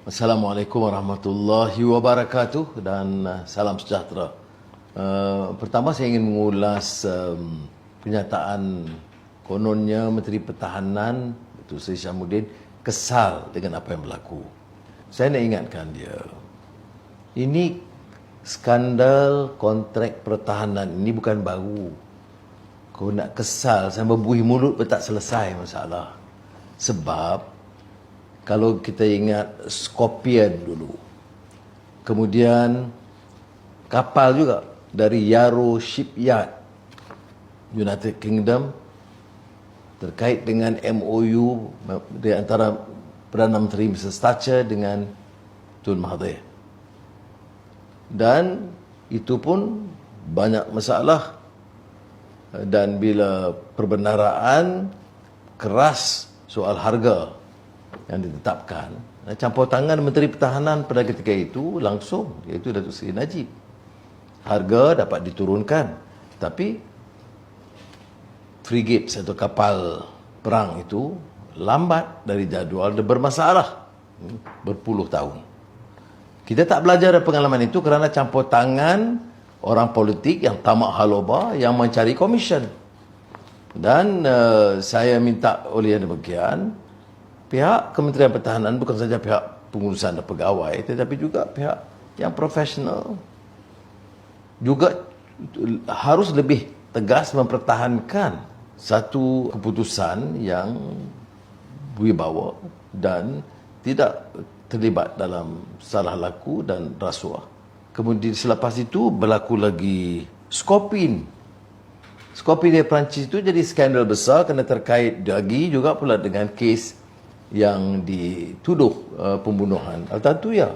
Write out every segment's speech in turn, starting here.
Assalamualaikum warahmatullahi wabarakatuh dan salam sejahtera. Pertama saya ingin mengulas kenyataan kononnya Menteri Pertahanan Datuk Seri Syamuddin kesal dengan apa yang berlaku. Saya nak ingatkan dia, ini skandal kontrak pertahanan ini bukan baru. Kau nak kesal sampai berbuih mulut pun tak selesai masalah. Sebab kalau kita ingat Scorpion dulu, kemudian kapal juga dari Yarrow Shipyard, United Kingdom, terkait dengan MOU di antara Perdana Menteri Mr. Thatcher dengan Tun Mahathir. Dan itu pun banyak masalah. Dan bila perbendaraan keras soal harga yang ditetapkan, campur tangan Menteri Pertahanan pada ketika itu langsung, iaitu Datuk Seri Najib. Harga dapat diturunkan, tapi frigate atau kapal perang itu lambat dari jadual dan bermasalah berpuluh tahun. Kita tak belajar dari pengalaman itu kerana campur tangan orang politik yang tamak haloba yang mencari komisen. Dan saya minta oleh yang demikian, pihak Kementerian Pertahanan bukan saja pihak pengurusan dan pegawai, tetapi juga pihak yang profesional juga harus lebih tegas mempertahankan satu keputusan yang berwibawa dan tidak terlibat dalam salah laku dan rasuah. Kemudian selepas itu berlaku lagi Scorpion. Scorpion dari Perancis itu jadi skandal besar kerana terkait lagi juga pula dengan kes yang dituduh pembunuhan Al-Tantuya.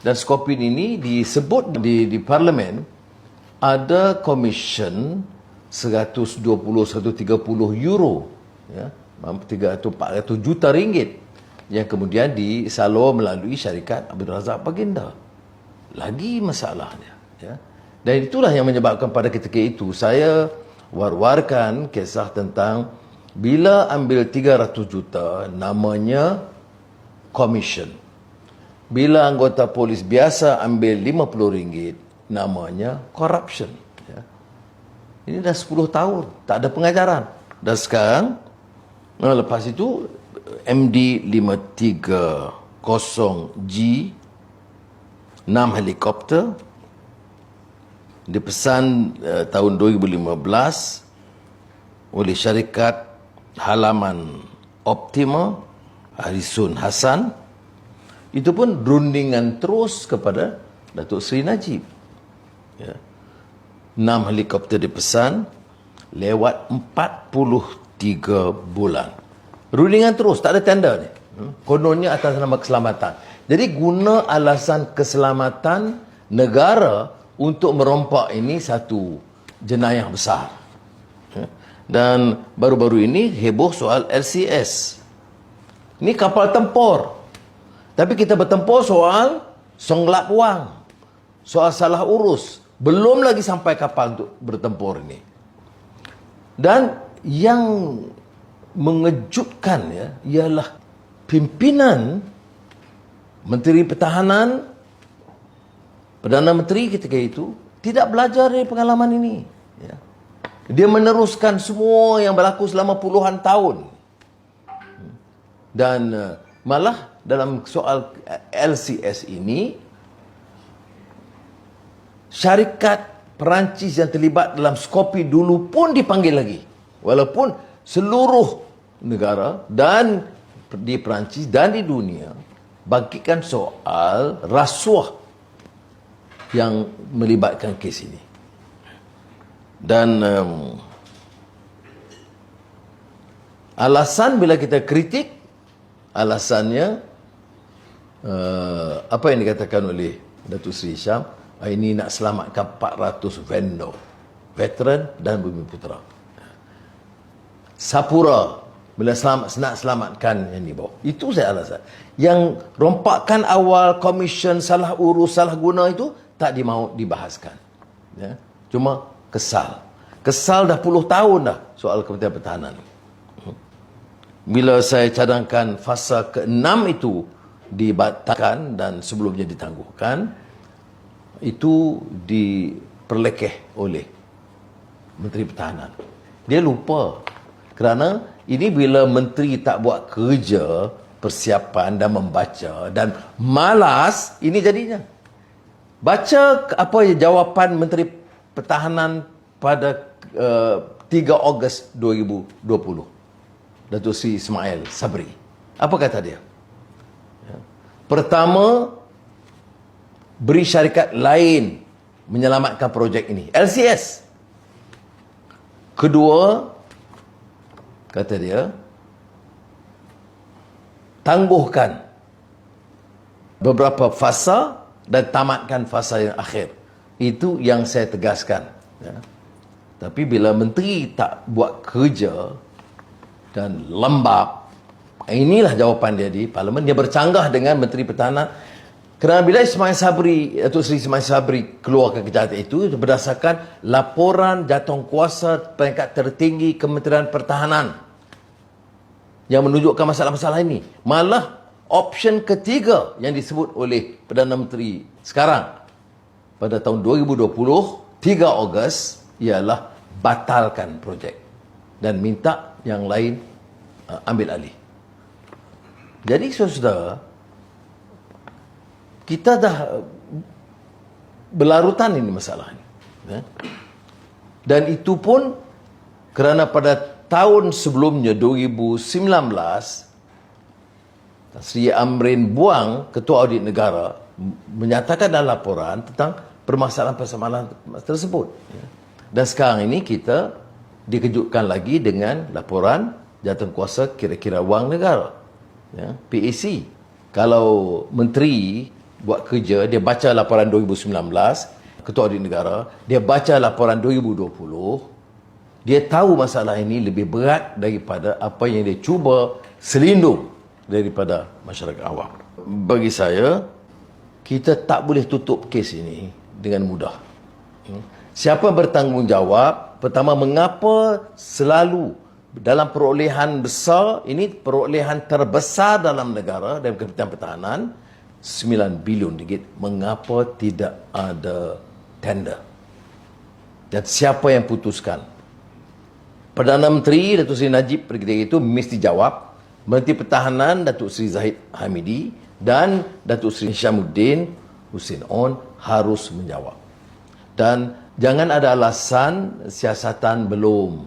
Dan Scorpion ini disebut di Parlimen ada komisen 120-130 euro, ya, 300-400 juta ringgit yang kemudian disalur melalui syarikat Abdul Razak Baginda. Lagi masalahnya, ya. Dan itulah yang menyebabkan pada ketika itu saya war-warkan kisah tentang bila ambil 300 juta, namanya commission. Bila anggota polis biasa ambil RM50, namanya corruption. Ya. Ini dah 10 tahun, tak ada pengajaran. Dan sekarang, lepas itu, MD 530G, 6 helikopter, dipesan tahun 2015 oleh syarikat Halaman Optima, Harisun Hassan. Itu pun rundingan terus kepada Datuk Seri Najib. Ya. 6 helikopter dipesan lewat 43 bulan. Rundingan terus, tak ada tender ni. Kononnya atas nama keselamatan. Jadi guna alasan keselamatan negara untuk merompak ini satu jenayah besar. Dan baru-baru ini heboh soal LCS. Ini kapal tempur. Tapi kita bertempur soal songlap wang, soal salah urus. Belum lagi sampai kapal untuk bertempur ini. Dan yang mengejutkan, ya, ialah pimpinan Menteri Pertahanan, Perdana Menteri ketika itu tidak belajar dari pengalaman ini. Ya. Dia meneruskan semua yang berlaku selama puluhan tahun. Dan malah dalam soal LCS ini, syarikat Perancis yang terlibat dalam Scorpion dulu pun dipanggil lagi. Walaupun seluruh negara dan di Perancis dan di dunia bangkitkan soal rasuah yang melibatkan kes ini. Dan alasan bila kita kritik, alasannya apa yang dikatakan oleh Datuk Seri Syam, ini nak selamatkan 400 vendor, veteran dan Bumiputera. Sapura bila nak selamatkan yang di bawah. Itu saya alasan. Yang rompakan awal komisen salah urus, salah guna itu tak dimau dibahaskan. Ya. Cuma kesal. Kesal dah puluh tahun dah soal Kementerian Pertahanan. Bila saya cadangkan fasa ke-6 itu dibatalkan dan sebelumnya ditangguhkan, itu diperlekeh oleh Menteri Pertahanan. Dia lupa. Kerana ini bila menteri tak buat kerja persiapan dan membaca dan malas, ini jadinya. Baca apa jawapan Menteri Pertahanan pada 3 Ogos 2020. Datuk Seri Ismail Sabri. Apa kata dia? Pertama, beri syarikat lain menyelamatkan projek ini. LCS. Kedua, kata dia, tangguhkan beberapa fasa dan tamatkan fasa yang akhir. Itu yang saya tegaskan. Ya. Tapi bila menteri tak buat kerja dan lembab, inilah jawapan dia di Parlimen. Dia bercanggah dengan Menteri Pertahanan. Kerana bila Ismail Sabri, Datuk Seri Ismail Sabri keluarkan kejahatan itu berdasarkan laporan jawatan peringkat tertinggi Kementerian Pertahanan yang menunjukkan masalah-masalah ini. Malah option ketiga yang disebut oleh Perdana Menteri sekarang pada tahun 2020, 3 Ogos, ialah batalkan projek dan minta yang lain ambil alih. Jadi saudara, kita dah berlarutan ini masalah ini. Dan itu pun kerana pada tahun sebelumnya 2019 Sri Amrin Buang, Ketua Audit Negara, menyatakan dalam laporan tentang permasalahan-permasalahan tersebut. Dan sekarang ini kita dikejutkan lagi dengan laporan jawatankuasa kira-kira wang negara, PAC. Kalau menteri buat kerja, dia baca laporan 2019, Ketua Audit Negara, dia baca laporan 2020, dia tahu masalah ini lebih berat daripada apa yang dia cuba selindung daripada masyarakat awam. Bagi saya, kita tak boleh tutup kes ini dengan mudah. Siapa bertanggungjawab? Pertama, mengapa selalu dalam perolehan besar, ini perolehan terbesar dalam negara, dalam Kementerian Pertahanan, 9 bilion ringgit, mengapa tidak ada tender? Dan siapa yang putuskan? Perdana Menteri Datuk Seri Najib ketika itu mesti jawab. Menteri Pertahanan Datuk Seri Zahid Hamidi dan Datuk Seri Syamuddin Hussein On harus menjawab. Dan jangan ada alasan siasatan belum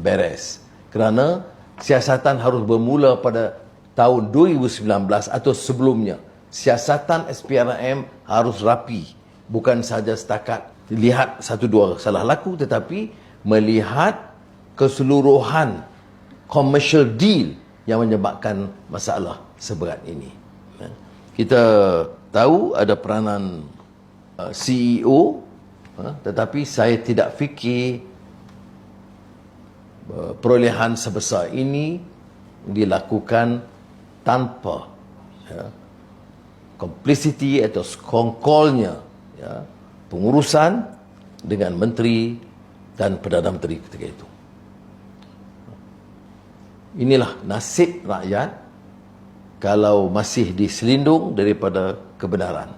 beres. Kerana siasatan harus bermula pada tahun 2019 atau sebelumnya. Siasatan SPRM harus rapi. Bukan saja setakat lihat satu dua salah laku, tetapi melihat keseluruhan commercial deal yang menyebabkan masalah seberat ini. Kita tahu ada peranan CEO, tetapi saya tidak fikir perolehan sebesar ini dilakukan tanpa complicity atau sekongkolnya pengurusan dengan menteri dan Perdana Menteri ketika itu. Inilah nasib rakyat kalau masih diselindung daripada kebenaran.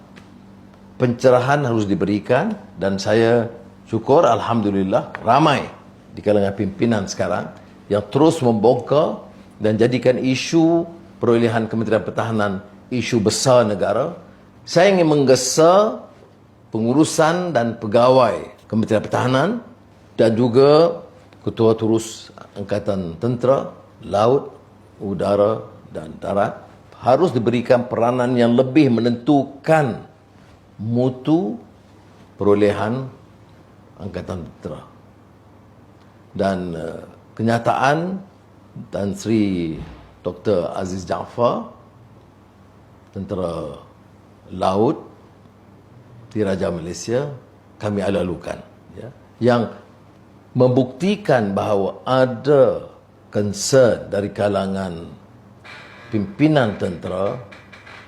Pencerahan harus diberikan dan saya syukur alhamdulillah ramai di kalangan pimpinan sekarang yang terus membongkar dan jadikan isu perolehan Kementerian Pertahanan isu besar negara. Saya ingin menggesa pengurusan dan pegawai Kementerian Pertahanan dan juga Ketua Terus Angkatan Tentera, Laut, Udara dan Darat harus diberikan peranan yang lebih menentukan mutu perolehan Angkatan Tentera. Dan kenyataan Tan Sri Dr. Aziz Jaafar, Tentera Laut Diraja Malaysia, kami lalukan, yang membuktikan bahawa ada concern dari kalangan pimpinan tentera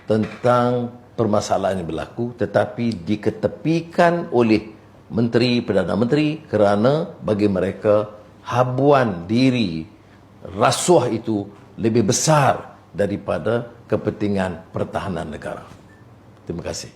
tentang permasalahan yang berlaku, tetapi diketepikan oleh Menteri, Perdana Menteri kerana bagi mereka habuan diri rasuah itu lebih besar daripada kepentingan pertahanan negara. Terima kasih.